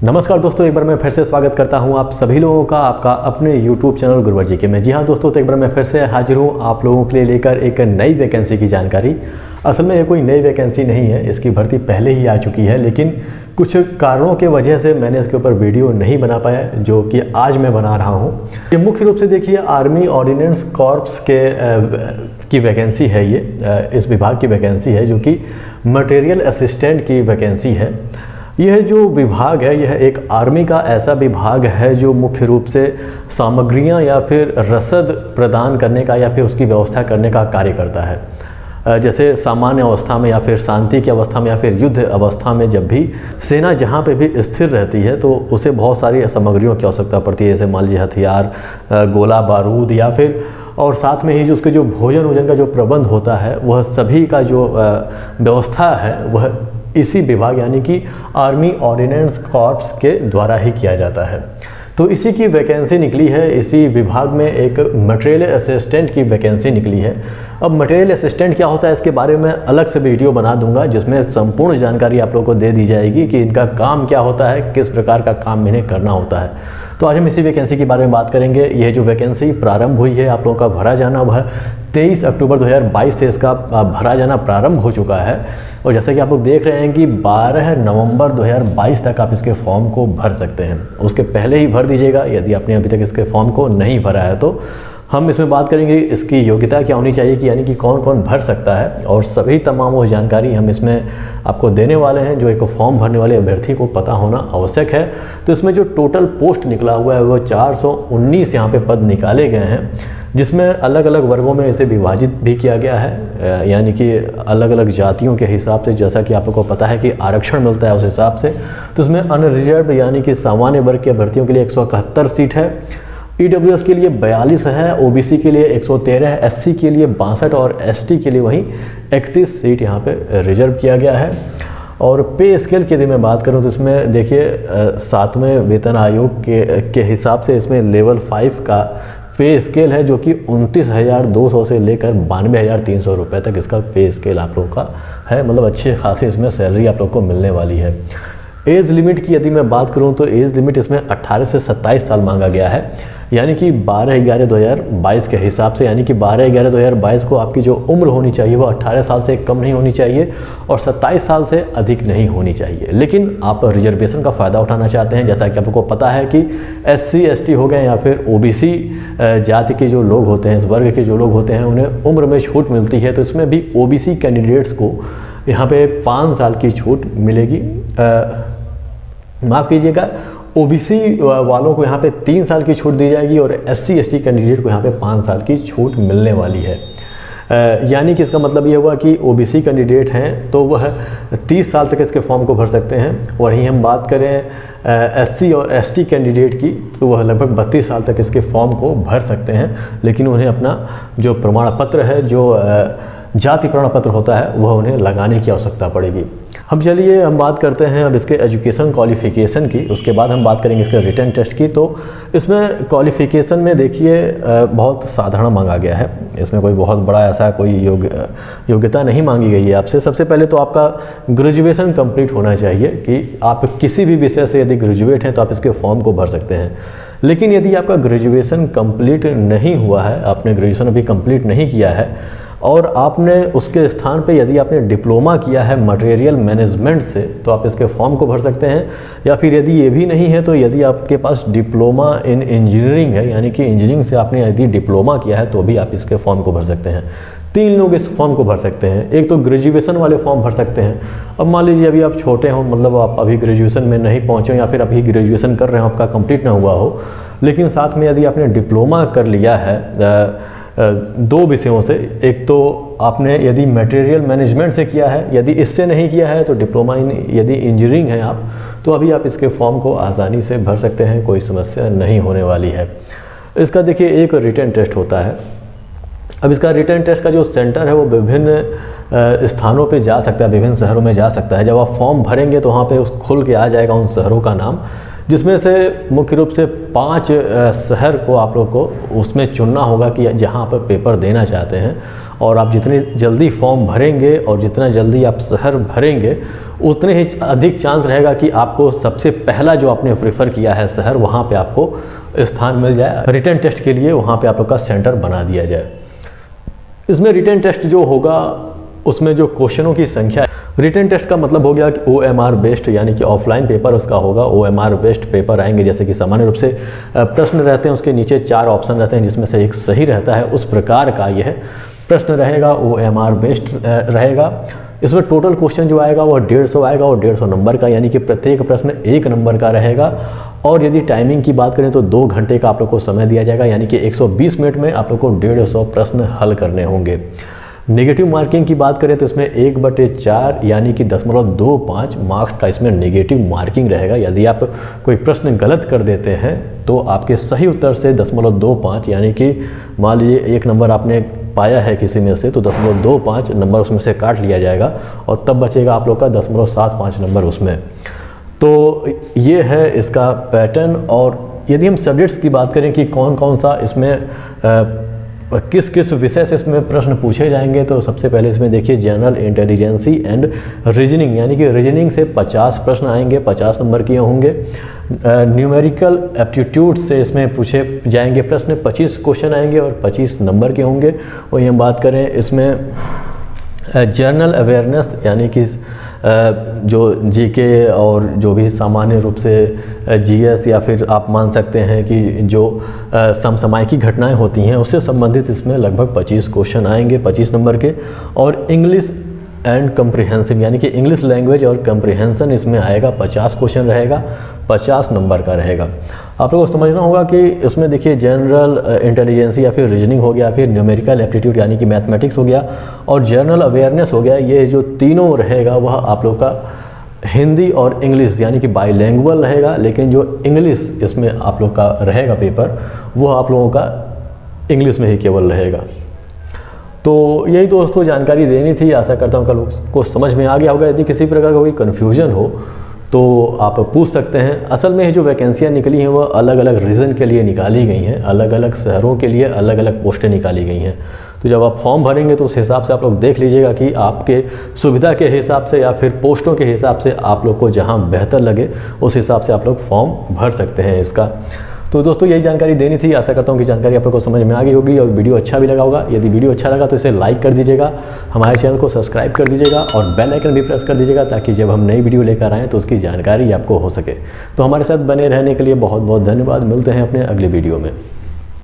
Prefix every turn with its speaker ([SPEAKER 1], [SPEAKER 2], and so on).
[SPEAKER 1] नमस्कार दोस्तों, एक बार मैं फिर से स्वागत करता हूं आप सभी लोगों का आपका अपने YouTube चैनल गुरुवर जी के में। जी हाँ दोस्तों, तो एक बार मैं फिर से हाजिर हूं आप लोगों के लिए लेकर एक नई वैकेंसी की जानकारी। असल में ये कोई नई वैकेंसी नहीं है, इसकी भर्ती पहले ही आ चुकी है, लेकिन कुछ कारणों के वजह से मैंने इसके ऊपर वीडियो नहीं बना पाया, जो कि आज मैं बना रहा हूँ। ये मुख्य रूप से देखिए आर्मी ऑर्डिनेंस कॉर्प्स की वैकेंसी है। ये इस विभाग की वैकेंसी है जो कि मटेरियल असिस्टेंट की वैकेंसी है। यह जो विभाग है यह एक आर्मी का ऐसा विभाग है जो मुख्य रूप से सामग्रियां या फिर रसद प्रदान करने का या फिर उसकी व्यवस्था करने का कार्य करता है। जैसे सामान्य अवस्था में या फिर शांति की अवस्था में या फिर युद्ध अवस्था में जब भी सेना जहाँ पे भी स्थिर रहती है तो उसे बहुत सारी सामग्रियों की आवश्यकता पड़ती है, जैसे मान लीजिए हथियार, गोला बारूद या फिर और साथ में ही जो उसके जो भोजन का जो प्रबंध होता है वह सभी का जो व्यवस्था है वह इसी विभाग यानी कि आर्मी ऑर्डिनेंस कॉर्प्स के द्वारा ही किया जाता है। तो इसी की वैकेंसी निकली है, इसी विभाग में एक मटेरियल असिस्टेंट की वैकेंसी निकली है। अब मटेरियल असिस्टेंट क्या होता है इसके बारे में अलग से वीडियो बना दूंगा, जिसमें संपूर्ण जानकारी आप लोगों को दे दी जाएगी कि इनका काम क्या होता है, किस प्रकार का काम इन्हें करना होता है। तो आज हम इसी वैकेंसी के बारे में बात करेंगे। यह जो वैकेंसी प्रारंभ हुई है आप लोगों का भरा जाना वह 23 अक्टूबर 2022 से इसका भरा जाना प्रारंभ हो चुका है। और जैसा कि आप लोग देख रहे हैं कि 12 नवंबर 2022 तक आप इसके फॉर्म को भर सकते हैं। उसके पहले ही भर दीजिएगा यदि आपने अभी तक इसके फॉर्म को नहीं भरा है। तो हम इसमें बात करेंगे इसकी योग्यता क्या होनी चाहिए कि यानी कि कौन कौन भर सकता है, और सभी तमाम वो जानकारी हम इसमें आपको देने वाले हैं जो एक फॉर्म भरने वाले अभ्यर्थी को पता होना आवश्यक है। तो इसमें जो टोटल पोस्ट निकला हुआ है वो 419 यहाँ पे पद निकाले गए हैं, जिसमें अलग अलग वर्गों में इसे विभाजित भी किया गया है, यानी कि अलग अलग जातियों के हिसाब से, जैसा कि आप लोगों को पता है कि आरक्षण मिलता है उस हिसाब से। तो इसमें अनरिजर्व यानी कि सामान्य वर्ग के अभ्यर्थियों के लिए 171 सीट है, EWS के लिए 42 है, OBC के लिए 113 है, SC के लिए 62 और ST के लिए वहीं 31 सीट यहाँ पे रिजर्व किया गया है। और पे स्केल की यदि मैं बात करूँ तो इसमें देखिए 7वें वेतन आयोग के हिसाब से इसमें लेवल 5 का पे स्केल है, जो कि 29,200 से लेकर 92,300 रुपये तक इसका पे स्केल आप लोगों का है। मतलब अच्छी खासी इसमें सैलरी आप लोग को मिलने वाली है। एज लिमिट की यदि मैं बात करूं तो एज लिमिट इसमें 18 से 27 साल मांगा गया है, यानी कि 12/11/2022 के हिसाब से, यानी कि 12/11/2022 को आपकी जो उम्र होनी चाहिए वो 18 साल से कम नहीं होनी चाहिए और 27 साल से अधिक नहीं होनी चाहिए। लेकिन आप रिजर्वेशन का फ़ायदा उठाना चाहते हैं, जैसा कि आपको पता है कि SC ST हो गए या फिर OBC जाति के जो लोग होते हैं, इस वर्ग के जो लोग होते हैं, उन्हें उम्र में छूट मिलती है। तो इसमें भी OBC कैंडिडेट्स को यहाँ पे 5 साल की छूट मिलेगी। माफ़ कीजिएगा, OBC वालों को यहाँ पे 3 साल की छूट दी जाएगी और SC ST कैंडिडेट को यहाँ पे 5 साल की छूट मिलने वाली है। यानी कि इसका मतलब ये हुआ कि OBC कैंडिडेट हैं तो वह 30 साल तक इसके फॉर्म को भर सकते हैं। और यहीं हम बात करें SC और ST कैंडिडेट की तो वह लगभग 32 साल तक इसके फॉर्म को भर सकते हैं, लेकिन उन्हें अपना जो प्रमाण पत्र है, जो जाति प्रमाण पत्र होता है, वह उन्हें लगाने की आवश्यकता पड़ेगी। हम बात करते हैं अब इसके एजुकेशन क्वालिफ़िकेशन की, उसके बाद हम बात करेंगे इसके रिटन टेस्ट की। तो इसमें क्वालिफ़िकेशन में देखिए बहुत साधारण मांगा गया है, इसमें कोई बहुत बड़ा ऐसा कोई योग्यता नहीं मांगी गई है आपसे। सबसे पहले तो आपका ग्रेजुएशन कंप्लीट होना चाहिए कि आप किसी भी विषय से यदि ग्रेजुएट हैं तो आप इसके फॉर्म को भर सकते हैं। लेकिन यदि आपका ग्रेजुएशन कंप्लीट नहीं हुआ है, आपने ग्रेजुएशन अभी कंप्लीट नहीं किया है और आपने उसके स्थान पे यदि आपने डिप्लोमा किया है मटेरियल मैनेजमेंट से, तो आप इसके फॉर्म को भर सकते हैं। या फिर यदि ये भी नहीं है तो यदि आपके पास डिप्लोमा इन इंजीनियरिंग है, यानी कि इंजीनियरिंग से आपने यदि डिप्लोमा किया है, तो भी आप इसके फॉर्म को भर सकते हैं। 3 लोग इस फॉर्म को भर सकते हैं। एक तो ग्रेजुएशन वाले फॉर्म भर सकते हैं। अब मान लीजिए अभी आप छोटे हों, मतलब आप अभी ग्रेजुएशन में नहीं पहुँचे या फिर अभी ग्रेजुएशन कर रहे हो, आपका कंप्लीट ना हुआ हो, लेकिन साथ में यदि आपने डिप्लोमा कर लिया है 2 विषयों से, एक तो आपने यदि मटेरियल मैनेजमेंट से किया है, यदि इससे नहीं किया है तो डिप्लोमा इन यदि इंजीनियरिंग है आप, तो अभी आप इसके फॉर्म को आसानी से भर सकते हैं, कोई समस्या नहीं होने वाली है। इसका देखिए एक रिटन टेस्ट होता है। अब इसका रिटन टेस्ट का जो सेंटर है वो विभिन्न स्थानों पे जा सकता है, विभिन्न शहरों में जा सकता है। जब आप फॉर्म भरेंगे तो वहाँ पे उस खुल के आ जाएगा उन शहरों का नाम, जिसमें से मुख्य रूप से 5 शहर को आप लोग को उसमें चुनना होगा कि जहाँ पर पेपर देना चाहते हैं। और आप जितनी जल्दी फॉर्म भरेंगे और जितना जल्दी आप शहर भरेंगे उतने ही अधिक चांस रहेगा कि आपको सबसे पहला जो आपने प्रेफर किया है शहर, वहाँ पे आपको स्थान मिल जाए। रिटन टेस्ट के लिए वहाँ पे आप लोग का सेंटर बना दिया जाए। इसमें रिटन टेस्ट जो होगा उसमें जो क्वेश्चनों की संख्या है, रिटन टेस्ट का मतलब हो गया कि OMR बेस्ड, यानी कि ऑफलाइन पेपर उसका होगा। OMR बेस्ड पेपर आएंगे, जैसे कि सामान्य रूप से प्रश्न रहते हैं, उसके नीचे 4 ऑप्शन रहते हैं जिसमें से एक सही रहता है, उस प्रकार का यह प्रश्न रहेगा, OMR बेस्ड रहेगा। इसमें टोटल क्वेश्चन जो आएगा वो 150 आएगा और 150 नंबर का, यानी कि प्रत्येक प्रश्न 1 नंबर का रहेगा। और यदि टाइमिंग की बात करें तो 2 घंटे का आप लोग को समय दिया जाएगा, यानी कि 120 मिनट में आप लोग को 150 प्रश्न हल करने होंगे। नेगेटिव मार्किंग की बात करें तो इसमें 1/4 यानी कि 0.25 मार्क्स का इसमें नेगेटिव मार्किंग रहेगा। यदि आप कोई प्रश्न गलत कर देते हैं तो आपके सही उत्तर से 0.25 यानी कि मान लीजिए 1 नंबर आपने पाया है किसी में से, तो 0.25 नंबर उसमें से काट लिया जाएगा और तब बचेगा आप लोग का 0.75 नंबर उसमें। तो ये है इसका पैटर्न। और यदि हम सब्जेक्ट्स की बात करें कि कौन कौन सा इसमें किस किस विषय से इसमें प्रश्न पूछे जाएंगे, तो सबसे पहले इसमें देखिए जनरल इंटेलिजेंसी एंड रीजनिंग, यानी कि रीजनिंग से 50 प्रश्न आएंगे, 50 नंबर के होंगे। न्यूमेरिकल एप्टीट्यूड से इसमें पूछे जाएंगे प्रश्न, 25 क्वेश्चन आएंगे और 25 नंबर के होंगे। वही हम बात करें इसमें जनरल अवेयरनेस, यानी कि जो जीके और जो भी सामान्य रूप से जीएस या फिर आप मान सकते हैं कि जो समसामयिक घटनाएं होती हैं उससे संबंधित इसमें लगभग 25 क्वेश्चन आएंगे, 25 नंबर के। और इंग्लिश एंड कम्प्रिहेंसिव, यानी कि इंग्लिश लैंग्वेज और कम्प्रिहेंसन इसमें आएगा, 50 क्वेश्चन रहेगा, 50 नंबर का रहेगा। आप लोगों को समझना होगा कि इसमें देखिए जनरल इंटेलिजेंसी या फिर रीजनिंग हो गया, फिर न्यूमेरिकल एप्टीट्यूड यानी कि मैथमेटिक्स हो गया और जनरल अवेयरनेस हो गया। ये जो तीनों रहेगा वह आप लोग का हिंदी और इंग्लिश यानी कि बाईलैंग्वेज रहेगा, लेकिन जो इंग्लिश इसमें आप लोग का रहेगा पेपर वो आप लोगों का इंग्लिश में ही केवल रहेगा। तो यही दोस्तों जानकारी देनी थी, आशा करता हूँ कल को समझ में आ गया होगा। यदि किसी प्रकार का कोई कन्फ्यूजन हो तो आप पूछ सकते हैं। असल में ये जो वैकेंसियाँ निकली हैं वह अलग अलग रीजन के लिए निकाली गई हैं, अलग अलग शहरों के लिए अलग अलग पोस्टें निकाली गई हैं। तो जब आप फॉर्म भरेंगे तो उस हिसाब से आप लोग देख लीजिएगा कि आपके सुविधा के हिसाब से या फिर पोस्टों के हिसाब से आप लोग को जहाँ बेहतर लगे उस हिसाब से आप लोग फॉर्म भर सकते हैं इसका। तो दोस्तों यही जानकारी देनी थी, आशा करता हूँ कि जानकारी आप लोग को समझ में आ गई होगी और वीडियो अच्छा भी लगा होगा। यदि वीडियो अच्छा लगा तो इसे लाइक कर दीजिएगा, हमारे चैनल को सब्सक्राइब कर दीजिएगा और बेल आइकन भी प्रेस कर दीजिएगा ताकि जब हम नई वीडियो लेकर आएँ तो उसकी जानकारी आपको हो सके। तो हमारे साथ बने रहने के लिए बहुत बहुत धन्यवाद। मिलते हैं अपने अगले वीडियो में।